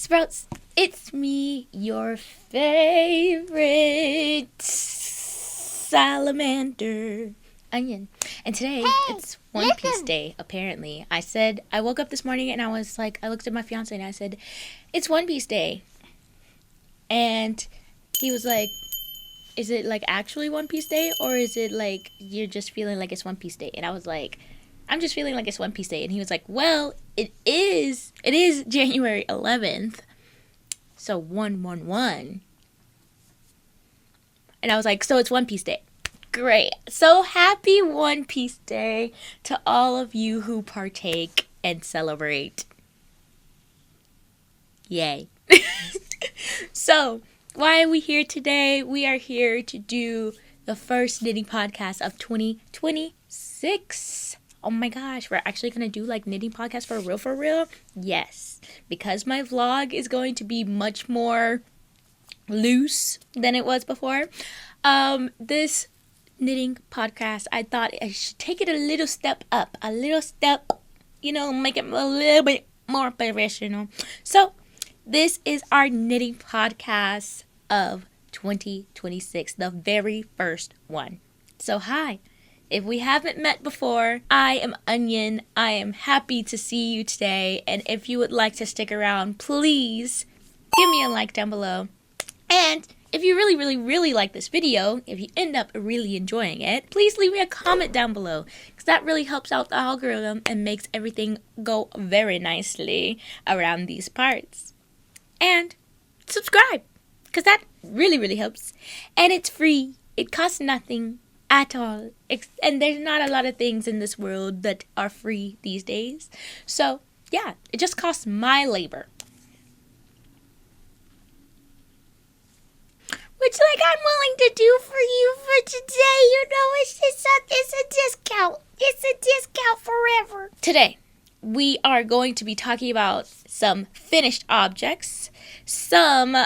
Sprouts, it's me, your favorite salamander, Onion. And today, it's One Piece Day, apparently. I woke up this morning and I was like, I looked at my fiance and I said, it's One Piece Day. And he was like, is it like actually One Piece Day? Or is it like you're just feeling like it's One Piece Day? And I was like, I'm just feeling like it's One Piece Day. And he was like, well, it is January 11th. So 111. And I was like, so it's One Piece Day. Great. So happy One Piece Day to all of you who partake and celebrate. Yay. So, why are we here today? We are here to do the first knitting podcast of 2026. Oh my gosh, we're actually going to do like knitting podcast for real? Yes, because my vlog is going to be much more loose than it was before. This knitting podcast, I thought I should take it a little step up, make it a little bit more professional. So, this is our knitting podcast of 2026, the very first one. So, hi. If we haven't met before, I am Onion. I am happy to see you today. And if you would like to stick around, please give me a like down below. And if you really like this video, if you end up really enjoying it, please leave me a comment down below. Because that really helps out the algorithm and makes everything go very nicely around these parts. And subscribe. Because that really helps. And it's free. It costs nothing at all. And there's not a lot of things in this world that are free these days. So, yeah, it just costs my labor. Which, I'm willing to do for you for today. It's a discount. It's a discount forever. Today, we are going to be talking about some finished objects, some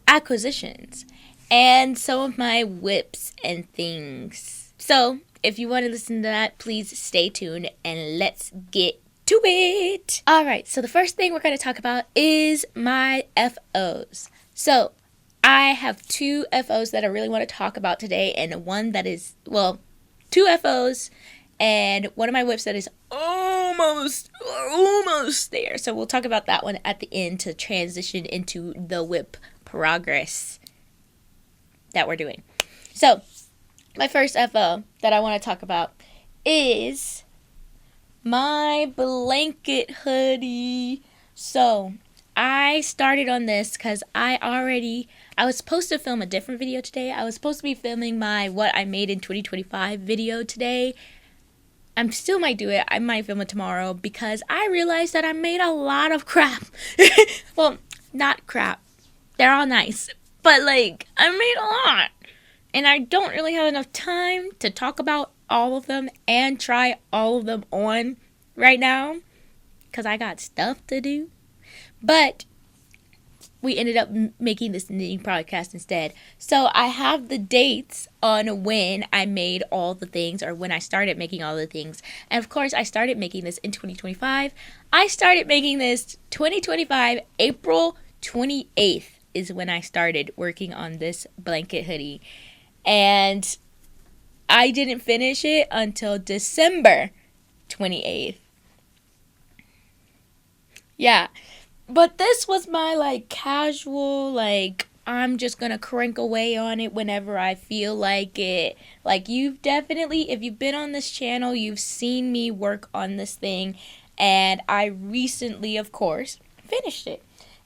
acquisitions, and some of my whips and things. So, if you want to listen to that, please stay tuned and let's get to it. Alright, so the first thing we're going to talk about is my FOs. So, I have two FOs that I really want to talk about today, and one that is, two FOs, and one of my whips that is almost there. So we'll talk about that one at the end to transition into the whip progress that we're doing. So, my first FO that I want to talk about is my blanket hoodie. So, I started on this because I was supposed to film a different video today. I was supposed to be filming my what I made in 2025 video today. I still might do it. I might film it tomorrow because I realized that I made a lot of crap. Well, not crap. They're all nice. But I made a lot. And I don't really have enough time to talk about all of them and try all of them on right now. Because I got stuff to do. But we ended up making this knitting podcast instead. So I have the dates on when I made all the things or when I started making all the things. And of course, I started making this in 2025. I started making this 2025, April 28th is when I started working on this blanket hoodie. And I didn't finish it until December 28th. Yeah. But this was my, casual, I'm just gonna crank away on it whenever I feel like it. You've definitely, if you've been on this channel, you've seen me work on this thing. And I recently, of course, finished it.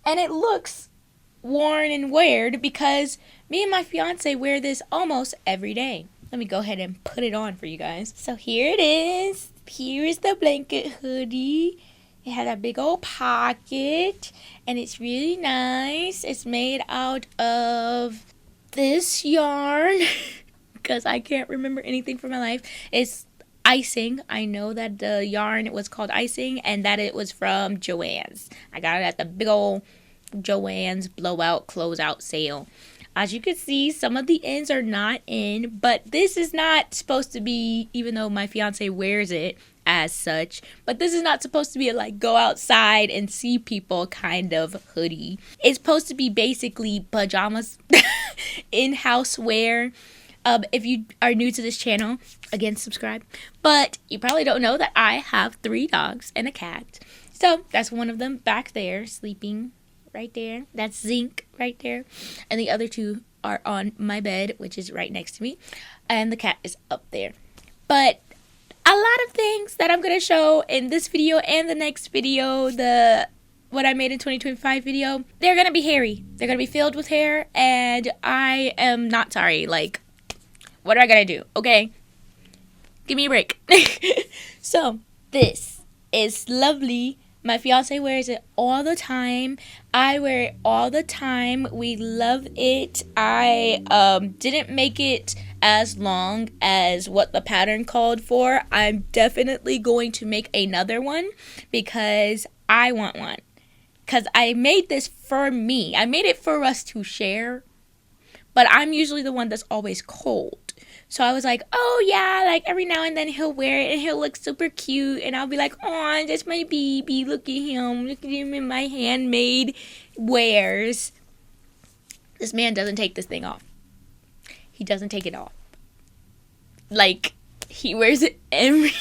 And it looks worn and weird because me and my fiance wear this almost every day. Let me go ahead and put it on for you guys. So here it is. Here is the blanket hoodie. It had a big old pocket, and it's really nice. It's made out of this yarn, because I can't remember anything for my life. It's icing. I know that the yarn was called icing, and that it was from Joann's. I got it at the big old Joann's blowout closeout sale. As you can see, some of the ends are not in, but this is not supposed to be, even though my fiance wears it as such, but this is not supposed to be a like go outside and see people kind of hoodie. It's supposed to be basically pajamas, in-house wear. If you are new to this channel, again, subscribe. But you probably don't know that I have 3 dogs and a cat. So that's one of them back there sleeping right there. That's Zinc right there. And the other 2 are on my bed, which is right next to me. And the cat is up there. But a lot of things that I'm going to show in this video and the next video, what I made in 2025 video, they're going to be hairy. They're going to be filled with hair, and I am not sorry. Like, what am I going to do? Okay? Give me a break. So, this is lovely. My fiance wears it all the time. I wear it all the time. We love it. I didn't make it as long as what the pattern called for. I'm definitely going to make another one because I want one. Because I made this for me. I made it for us to share. But I'm usually the one that's always cold. So I was like, oh yeah, like every now and then he'll wear it and he'll look super cute. And I'll be like, oh, that's my baby. Look at him. Look at him in my handmade wares. This man doesn't take this thing off. He doesn't take it off. Like, he wears it every day.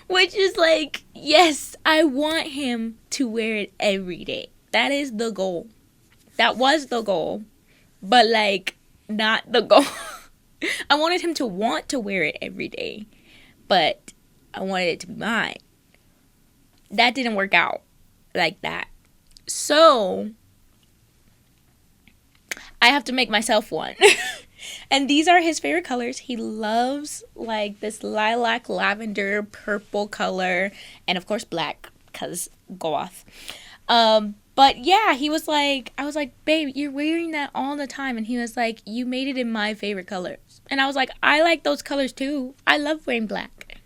Which is like, yes, I want him to wear it every day. That is the goal. That was the goal. But, like, not the goal. I wanted him to want to wear it every day. But I wanted it to be mine. That didn't work out like that. So, I have to make myself one. And these are his favorite colors. He loves like this lilac, lavender, purple color. And of course black, because goth. But yeah, he was like, I was like, babe, you're wearing that all the time. And he was like, you made it in my favorite colors. And I was like, I like those colors too. I love wearing black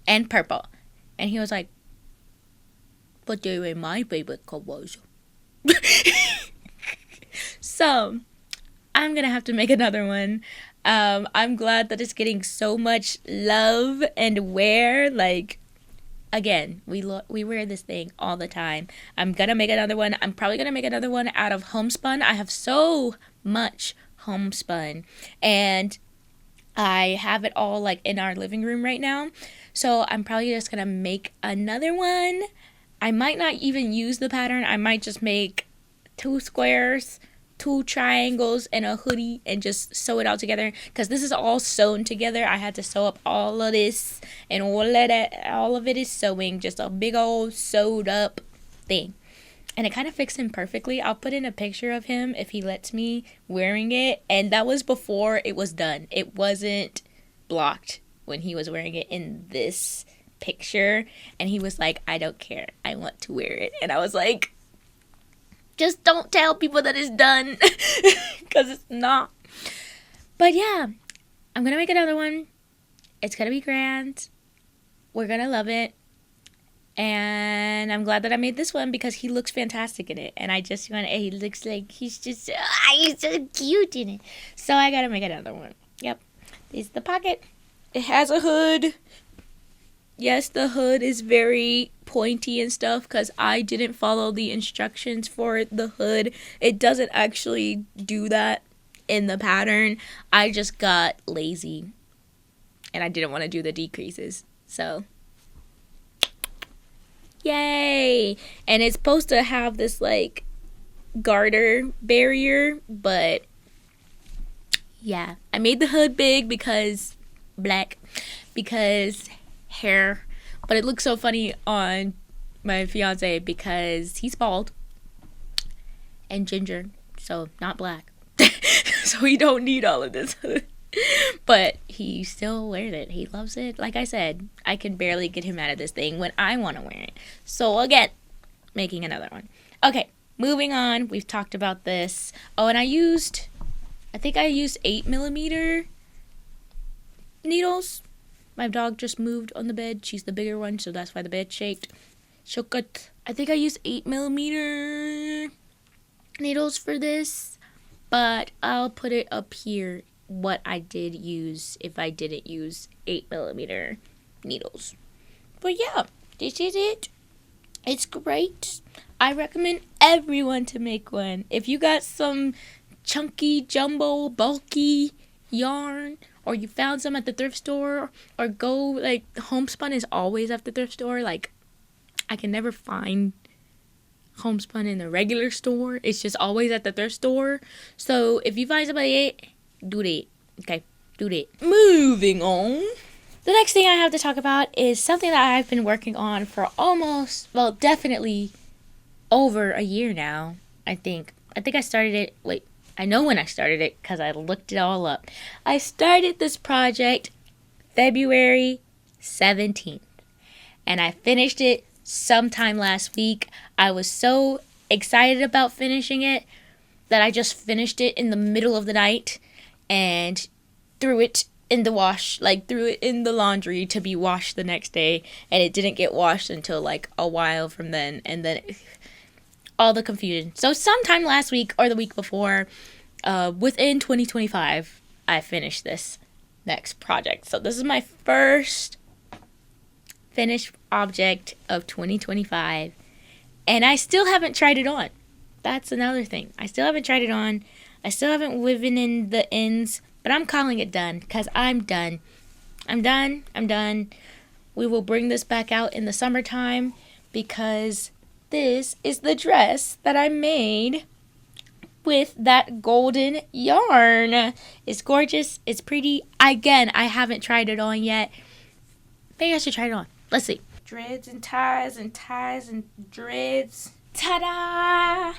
and purple. And he was like, but they're in my favorite colors. So, I'm going to have to make another one. I'm glad that it's getting so much love and wear. Like, again, we wear this thing all the time. I'm going to make another one. I'm probably going to make another one out of homespun. I have so much homespun. And I have it all, like, in our living room right now. So, I'm probably just going to make another one. I might not even use the pattern. I might just make 2 squares, 2 triangles, and a hoodie and just sew it all together, because this is all sewn together. I had to sew up all of this, and all of it is sewing, just a big old sewed up thing. And it kind of fits him perfectly. I'll put in a picture of him if he lets me wearing it, and that was before it was done. It wasn't blocked when he was wearing it in this picture, and he was like, I don't care, I want to wear it. And I was like, just don't tell people that it's done, because it's not. But yeah, I'm going to make another one. It's going to be grand. We're going to love it. And I'm glad that I made this one because he looks fantastic in it. And I just want to, he looks like he's just, he's so cute in it. So I got to make another one. Yep. This is the pocket. It has a hood. Yes, the hood is very pointy and stuff because I didn't follow the instructions for the hood. It doesn't actually do that in the pattern. I just got lazy and I didn't want to do the decreases. So, yay! And it's supposed to have this like garter barrier, but yeah. I made the hood big because black, because hair, but it looks so funny on my fiance because he's bald and ginger, so not black. So he don't need all of this. But he still wears it. He loves it. Like I said, I can barely get him out of this thing when I want to wear it. So again, making another one. Okay, moving on. We've talked about this. Oh, and I think I used 8mm needles. My dog just moved on the bed. She's the bigger one, so that's why the bed shaked. Shookut. I think I used 8mm needles for this, but I'll put it up here what I did use if I didn't use 8mm needles. But yeah, this is it. It's great. I recommend everyone to make one. If you got some chunky, jumbo, bulky yarn, or you found some at the thrift store, or go, like, homespun is always at the thrift store. Like, I can never find homespun in the regular store. It's just always at the thrift store. So if you find somebody, do that. Okay, do that. Moving on. The next thing I have to talk about is something that I've been working on for definitely over a year now, I think. I started it, I know when I started it because I looked it all up. I started this project February 17th, and I finished it sometime last week. I was so excited about finishing it that I just finished it in the middle of the night and threw it in the threw it in the laundry to be washed the next day, and it didn't get washed until like a while from then, and then all the confusion. So sometime last week or the week before, within 2025, I finished this next project. So this is my first finished object of 2025, and I still haven't tried it on. That's another thing. I still haven't tried it on. I still haven't woven in the ends, but I'm calling it done because I'm done. I'm done. We will bring this back out in the summertime because this is the dress that I made with that golden yarn. It's gorgeous. It's pretty. Again, I haven't tried it on yet. Maybe I should try it on. Let's see. Dreads and ties and ties and dreads. Ta-da!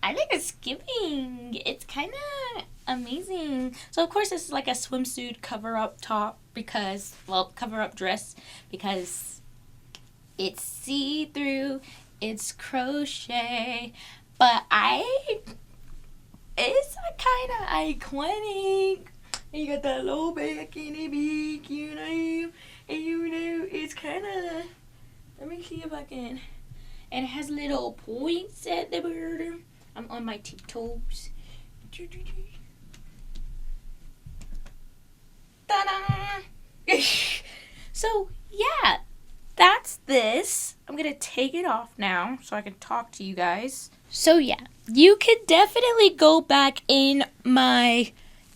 I think it's giving. It's kind of amazing. So, of course, this is like a swimsuit cover-up top cover-up dress because it's see-through, it's crochet, but it's kind of iconic. And you got that low back in the beak, and it's kind of, let me see if I can, and it has little points at the bottom. I'm on my tiptoes. Ta-da! So, yeah, that's this. I'm going to take it off now so I can talk to you guys. So, yeah, you could definitely go back in my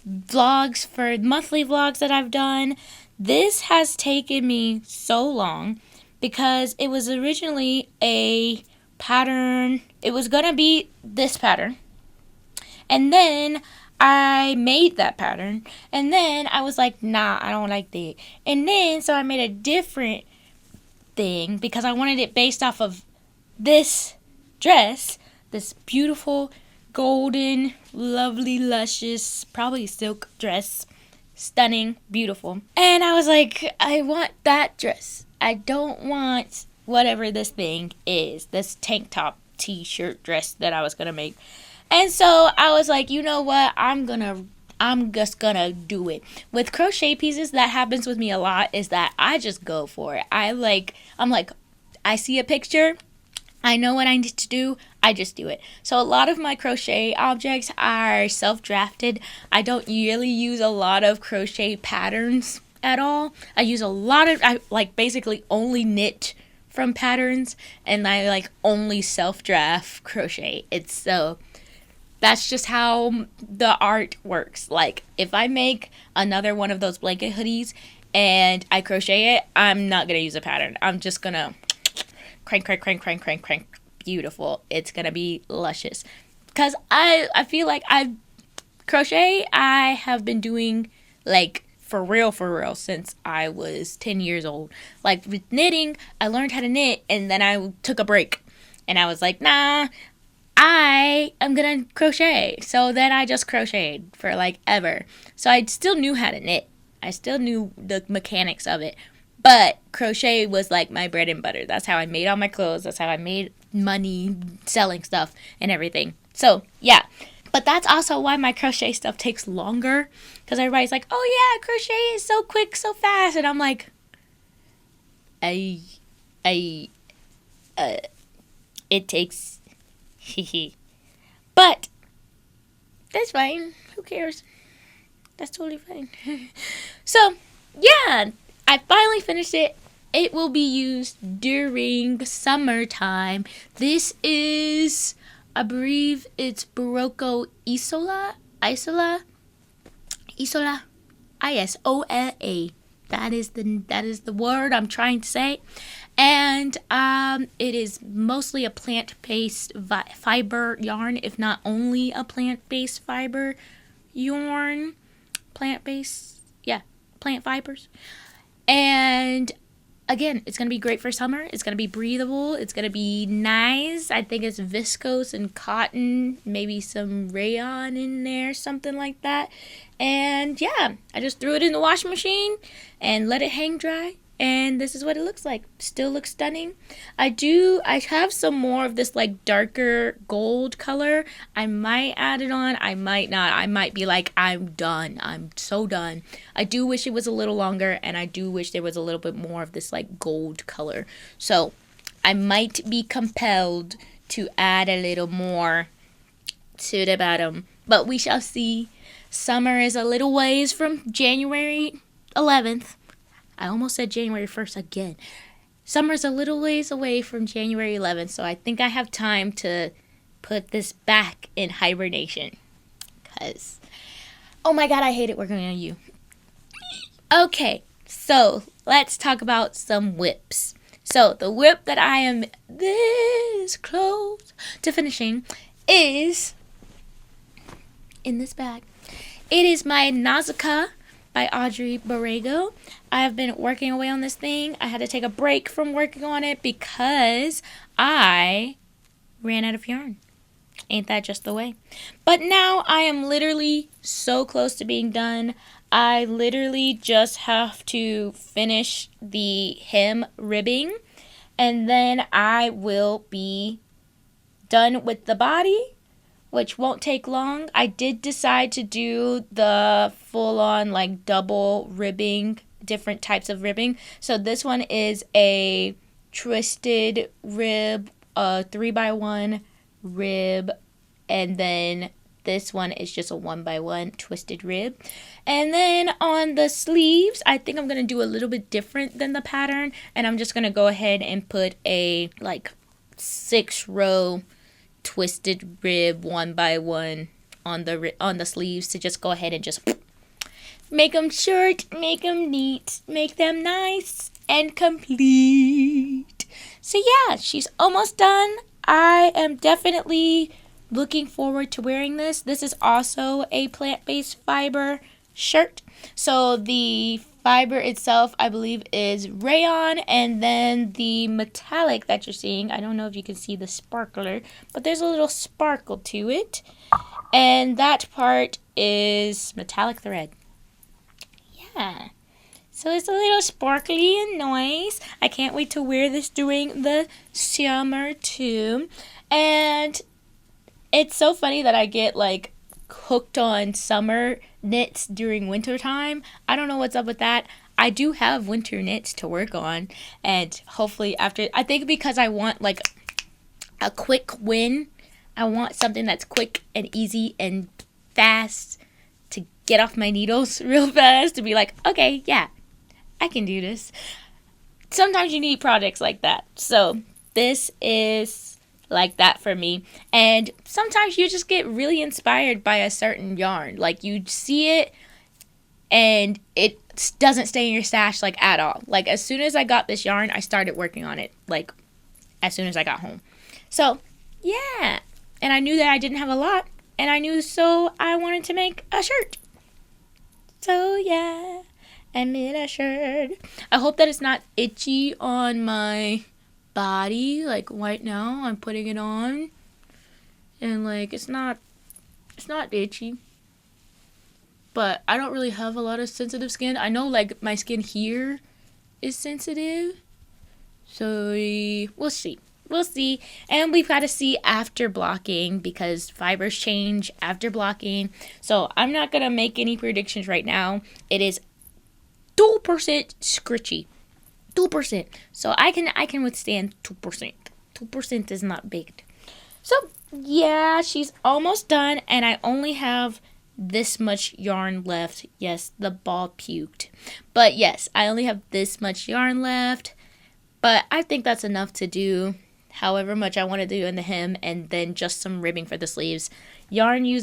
vlogs for monthly vlogs that I've done. This has taken me so long because it was originally a pattern. It was gonna be this pattern, and then I made that pattern, and then I was like, nah, I don't like that, and then so I made a different thing because I wanted it based off of this dress, this beautiful golden, lovely, luscious, probably silk dress, stunning, beautiful, and I was like, I want that dress. I don't want whatever this thing is, this tank top, t-shirt, dress that I was gonna make. And so I was like, you know what, I'm just gonna do it. With crochet pieces, that happens with me a lot, is that I just go for it. I'm like, I see a picture, I know what I need to do, I just do it. So a lot of my crochet objects are self-drafted. I don't really use a lot of crochet patterns at all. I basically only knit from patterns, and I only self-draft crochet. That's just how the art works. Like, if I make another one of those blanket hoodies and I crochet it, I'm not gonna use a pattern. I'm just gonna crank. Beautiful. It's gonna be luscious. Because I feel like I have been doing for real since I was 10 years old. Like with knitting, I learned how to knit and then I took a break. And I was like, nah, I am gonna crochet. So then I just crocheted for ever. So I still knew how to knit. I still knew the mechanics of it. But crochet was my bread and butter. That's how I made all my clothes. That's how I made money selling stuff and everything. So yeah. But that's also why my crochet stuff takes longer. Because everybody's like, oh yeah, crochet is so quick, so fast. And I'm like, it takes, but That's fine. Who cares? That's totally fine. So, yeah, I finally finished it. It will be used during summertime. This is, I believe it's Barocco Isola. Isola. Isola. That is the word I'm trying to say. And it is mostly a plant-based fiber yarn, if not only a plant-based fiber yarn. Plant-based, yeah, plant fibers. And again, it's going to be great for summer. It's going to be breathable. It's going to be nice. I think it's viscose and cotton, maybe some rayon in there, something like that. And yeah, I just threw it in the washing machine and let it hang dry. And this is what it looks like. Still looks stunning. I have some more of this like darker gold color. I might add it on. I might not. I might be like, I'm done. I'm so done. I do wish it was a little longer, and I do wish there was a little bit more of this like gold color. So I might be compelled to add a little more to the bottom. But we shall see. Summer is a little ways from January 11th. I almost said January 1st again. Summer's a little ways away from January 11th, so I think I have time to put this back in hibernation. Because, oh my god, I hate it working on you. Okay, so let's talk about some whips. So the whip that I am this close to finishing is in this bag. It is my Nausicaa by Audrey Borrego. I have been working away on this thing. I had to take a break from working on it because I ran out of yarn. Ain't that just the way? But now I am literally so close to being done. I literally just have to finish the hem ribbing, and then I will be done with the body, which won't take long. I did decide to do the full-on like double ribbing, different types of ribbing. So this one is a twisted rib, 3x1 rib, and then this one is just a 1x1 twisted rib. And then on the sleeves, I think I'm going to do a little bit different than the pattern, and I'm just going to go ahead and put a like 6-row twisted rib 1x1 on the sleeves to just go ahead and just make them short, make them neat, make them nice and complete. So yeah, she's almost done. I am definitely looking forward to wearing this. This is also a plant-based fiber shirt. So the fiber itself, I believe, is rayon, and then the metallic that you're seeing, I don't know if you can see the sparkler, but there's a little sparkle to it, and that part is metallic thread. Yeah, so it's a little sparkly and nice. I can't wait to wear this during the summer too. And it's so funny that I get like hooked on summer knits during winter time. I don't know what's up with that. I do have winter knits to work on, and hopefully after, I think because I want like a quick win. I want something that's quick and easy and fast to get off my needles real fast, to be like, okay, yeah, I can do this. Sometimes you need projects like that. So this is like that for me. And sometimes you just get really inspired by a certain yarn. Like you see it and it doesn't stay in your stash like at all. Like as soon as I got this yarn, I started working on it like as soon as I got home. So yeah, and I knew that I didn't have a lot, and I knew so I wanted to make a shirt. So yeah, I made a shirt. I hope that it's not itchy on my body. Like right now I'm putting it on and like it's not itchy, but I don't really have a lot of sensitive skin. I know like my skin here is sensitive, so we'll see. And we've got to see after blocking, because fibers change after blocking, so I'm not gonna make any predictions right now. It is 2% scritchy. 2%. So I can withstand 2%. 2% is not baked. So, yeah, she's almost done, and I only have this much yarn left. Yes, the ball puked. But yes, I only have this much yarn left, but I think that's enough to do however much I want to do in the hem, and then just some ribbing for the sleeves. Knitting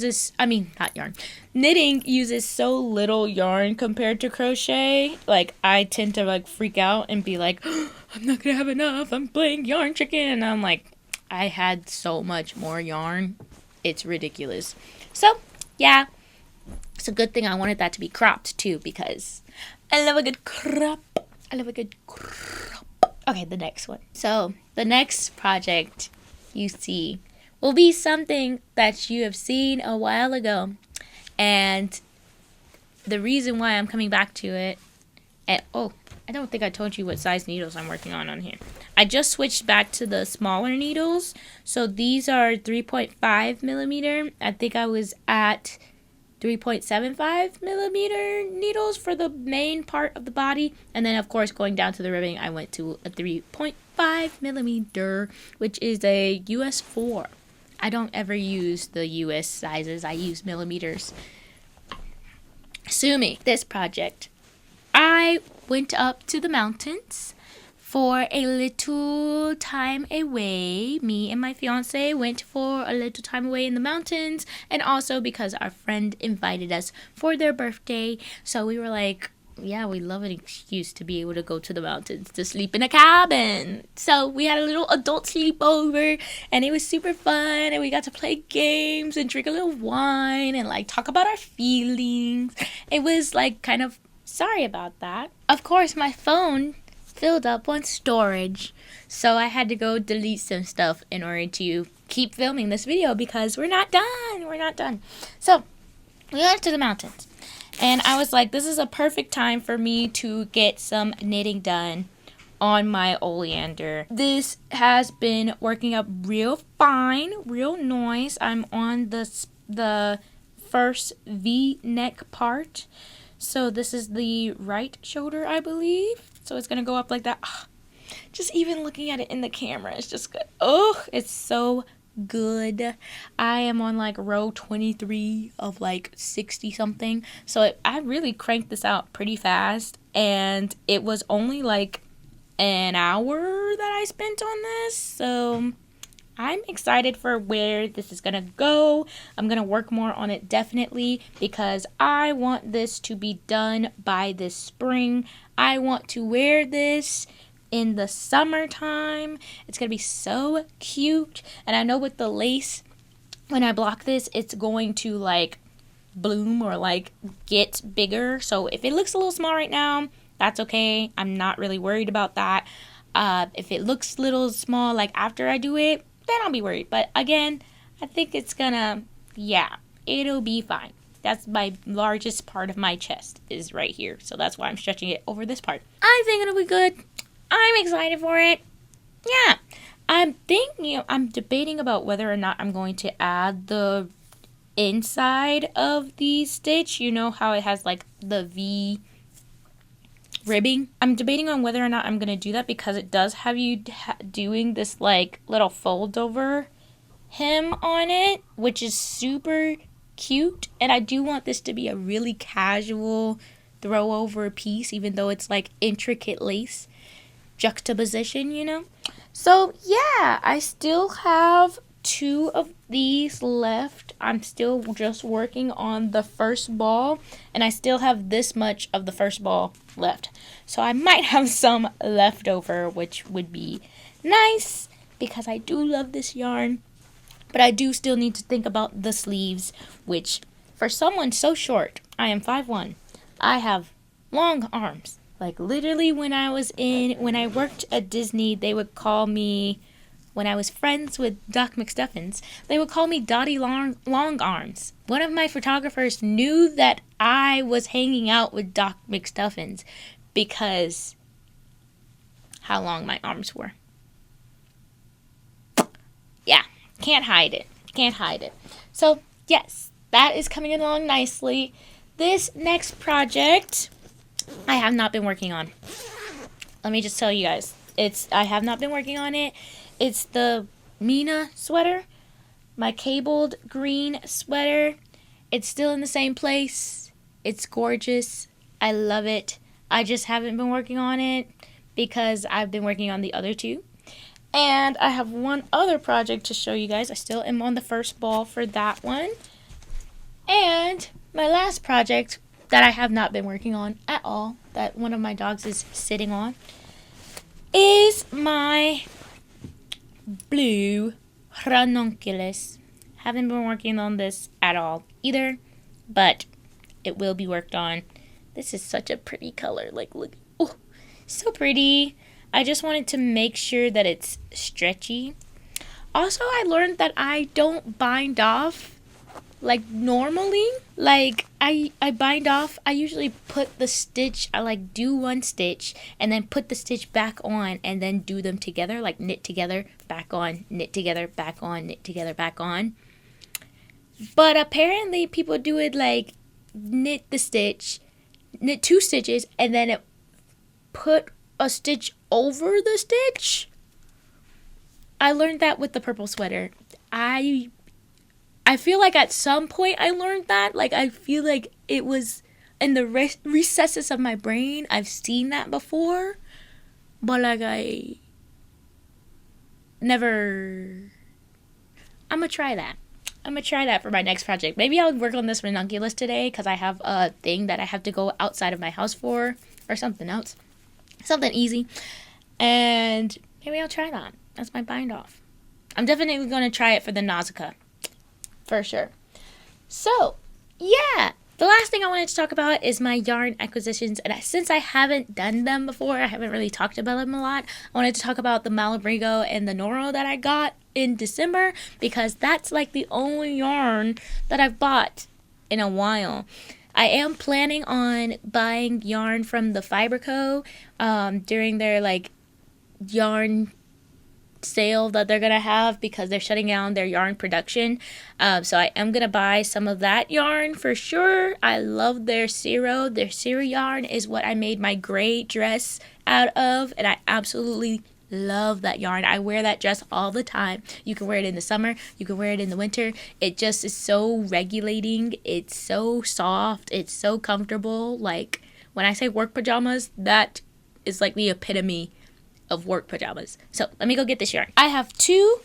uses so little yarn compared to crochet. Like, I tend to like freak out and be like, oh, I'm not gonna have enough, I'm playing yarn chicken, and I'm like, I had so much more yarn, it's ridiculous. So yeah, it's a good thing I wanted that to be cropped too, because I love a good crop. Okay, the next one. So the next project you see will be something that you have seen a while ago. And the reason why I'm coming back to it, and I don't think I told you what size needles I'm working on here. I just switched back to the smaller needles. So these are 3.5 millimeter. I think I was at 3.75 millimeter needles for the main part of the body, and then of course going down to the ribbing I went to a 3.5 millimeter, which is a US 4. I don't ever use the US sizes, I use millimeters. Sue me. This project, I went up to the mountains for a little time away. Me and my fiance went for a little time away in the mountains, and also because our friend invited us for their birthday. So we were like, yeah, we love an excuse to be able to go to the mountains to sleep in a cabin. So we had a little adult sleepover, and it was super fun, and we got to play games and drink a little wine and like talk about our feelings. It was like kind of, sorry about that. Of course, my phone filled up on storage, so I had to go delete some stuff in order to keep filming this video, because we're not done. So we went to the mountains, and I was like, this is a perfect time for me to get some knitting done on my oleander. This has been working up real fine, real nice. I'm on the first V-neck part. So this is the right shoulder, I believe. So it's going to go up like that. Just even looking at it in the camera, it's just good. Oh, it's so good. I am on like row 23 of like 60 something. So I really cranked this out pretty fast. And it was only like an hour that I spent on this. So I'm excited for where this is going to go. I'm going to work more on it definitely, because I want this to be done by this spring. I want to wear this in the summertime. It's going to be so cute. And I know with the lace, when I block this, it's going to like bloom or like get bigger. So if it looks a little small right now, that's okay. I'm not really worried about that. If it looks a little small like after I do it, then I'll be worried. But again, I think it's gonna, yeah, it'll be fine. That's my largest part of my chest is right here. So that's why I'm stretching it over this part. I think it'll be good. I'm excited for it. Yeah. I'm debating about whether or not I'm going to add the inside of the stitch. You know how it has like the V ribbing. I'm debating on whether or not I'm going to do that, because it does have you doing this like little fold over hem on it, which is super cute. And I do want this to be a really casual throw over piece, even though it's like intricate lace juxtaposition, you know. So yeah, I still have 2 of these left. I'm still just working on the first ball, and I still have this much of the first ball left. So I might have some left over, which would be nice, because I do love this yarn. But I do still need to think about the sleeves, which for someone so short, I am 5'1", I have long arms. Like literally when I worked at Disney, they would call me, when I was friends with Doc McStuffins, they would call me Dottie Long Arms. One of my photographers knew that I was hanging out with Doc McStuffins because how long my arms were. Yeah, can't hide it. So yes, that is coming along nicely. This next project I have not been working on. Let me just tell you guys, I have not been working on it. It's the Mina sweater. my cabled green sweater. It's still in the same place. It's gorgeous. I love it. I just haven't been working on it because I've been working on the other two. And I have one other project to show you guys. I still am on the first ball for that one. And my last project that I have not been working on at all, that one of my dogs is sitting on, is my blue ranunculus. Haven't been working on this at all either, but it will be worked on. This is such a pretty color. Like, look. Oh, so pretty. I just wanted to make sure that it's stretchy. Also, I learned that I don't bind off like normally. Like, I bind off. I usually put the stitch, I like do one stitch and then put the stitch back on and then do them together, like knit together, back on, knit together, back on, knit together, back on. But apparently people do it like knit the stitch, knit two stitches, and then it put a stitch over the stitch. I learned that with the purple sweater. I feel like at some point I learned that. Like, I feel like it was in the recesses of my brain. I've seen that before, but like I never. I'm gonna try that. I'm gonna try that for my next project. Maybe I'll work on this ranunculus today because I have a thing that I have to go outside of my house for, or something else, something easy, and maybe I'll try that. That's my bind off. I'm definitely gonna try it for the Nausicaa, for sure. So yeah, the last thing I wanted to talk about is my yarn acquisitions, and since I haven't done them before, I haven't really talked about them a lot. I wanted to talk about the Malabrigo and the Noro that I got in December, because that's like the only yarn that I've bought in a while. I am planning on buying yarn from the Fiber Co. During their like yarn sale that they're gonna have, because they're shutting down their yarn production. So I am gonna buy some of that yarn for sure. I love their Ciro. Their Ciro yarn is what I made my gray dress out of, and I absolutely love that yarn. I wear that dress all the time. You can wear it in the summer, you can wear it in the winter. It just is so regulating. It's so soft, it's so comfortable. Like, when I say work pajamas, that is like the epitome of work pajamas. So let me go get this yarn. I have two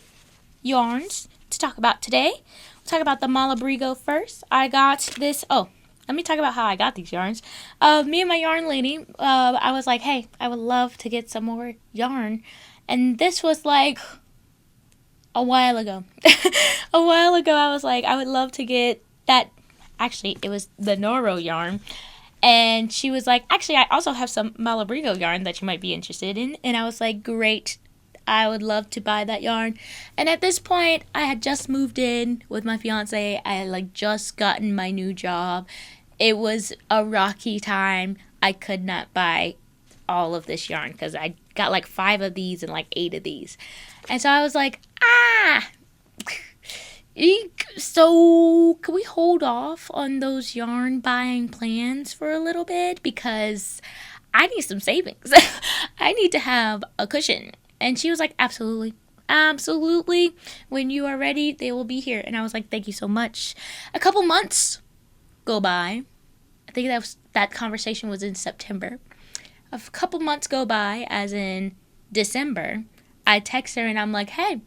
yarns to talk about today. We'll talk about the Malabrigo first. I got this. Oh, let me talk about how I got these yarns. Me and my yarn lady, I was like, hey, I would love to get some more yarn. And this was like a while ago. A while ago, I was like, I would love to get that. Actually, it was the Noro yarn. And she was like, actually, I also have some Malabrigo yarn that you might be interested in. And I was like, great. I would love to buy that yarn. And at this point, I had just moved in with my fiance. I had like just gotten my new job. It was a rocky time. I could not buy all of this yarn because I got like 5 of these and like 8 of these. And so I was like, so can we hold off on those yarn buying plans for a little bit, because I need some savings. I need to have a cushion. And she was like, absolutely, absolutely. When you are ready, they will be here. And I was like, thank you so much. A couple months go by. I think that conversation was in September. A couple months go by, as in December. I text her and I'm like, hey,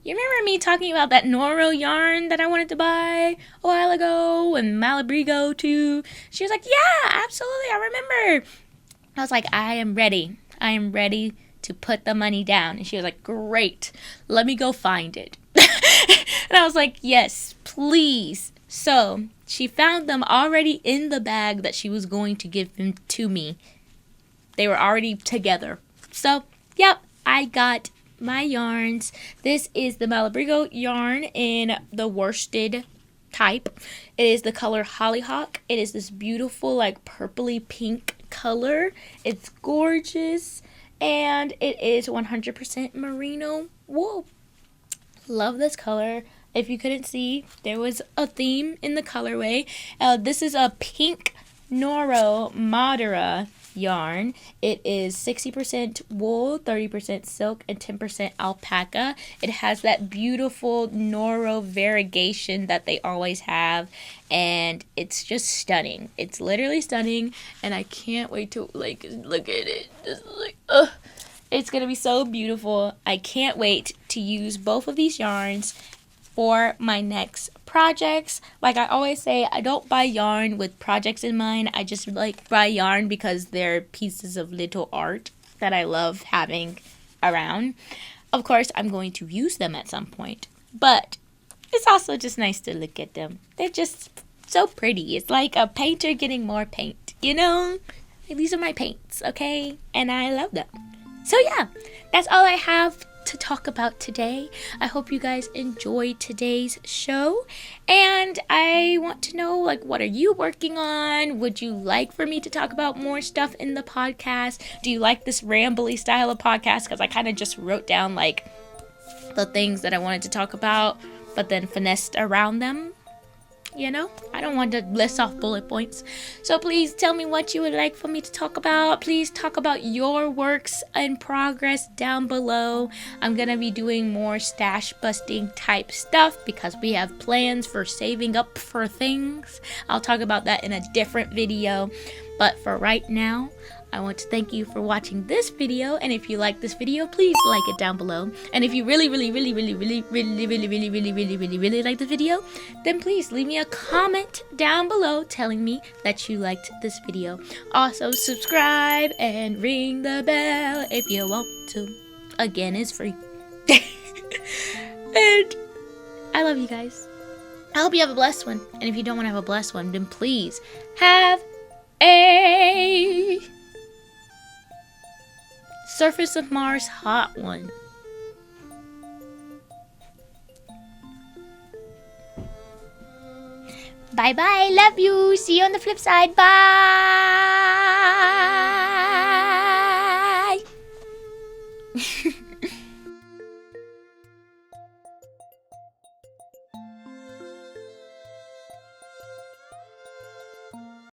you remember me talking about that Noro yarn that I wanted to buy a while ago, and Malabrigo too? She was like, yeah, absolutely, I remember. I was like, I am ready. I am ready to put the money down. And she was like, great, let me go find it. And I was like, yes, please. So she found them already in the bag that she was going to give them to me. They were already together. So, yep, I got my yarns. This is the Malabrigo yarn in the worsted type. It is the color Hollyhock. It is this beautiful, like, purpley pink color. It's gorgeous. And it is 100% merino wool. Love this color. If you couldn't see, there was a theme in the colorway. This is a pink Noro Madara yarn. It is 60% wool, 30% silk, and 10% alpaca. It has that beautiful Noro variegation that they always have, and it's just stunning. It's literally stunning, and I can't wait to look at it. Just it's gonna be so beautiful. I can't wait to use both of these yarns for my next projects. Like I always say, I don't buy yarn with projects in mind. I just buy yarn because they're pieces of little art that I love having around. Of course, I'm going to use them at some point, but it's also just nice to look at them. They're just so pretty. It's like a painter getting more paint, you know? These are my paints, okay? And I love them. So yeah, that's all I have to talk about today. I hope you guys enjoyed today's show, and I want to know, what are you working on? Would you like for me to talk about more stuff in the podcast? Do you like this rambly style of podcast? Because I kind of just wrote down the things that I wanted to talk about, but then finessed around them. I don't want to list off bullet points. So please tell me what you would like for me to talk about. Please talk about your works in progress down below. I'm going to be doing more stash busting type stuff because we have plans for saving up for things. I'll talk about that in a different video. But for right now, I want to thank you for watching this video, and if you like this video, please like it down below. And if you really like the video, then please leave me a comment down below telling me that you liked this video. Also, subscribe and ring the bell if you want to. Again, it's free. And I love you guys. I hope you have a blessed one. And if you don't want to have a blessed one, then please have a Surface of Mars hot one. Bye bye. Love you. See you on the flip side. Bye.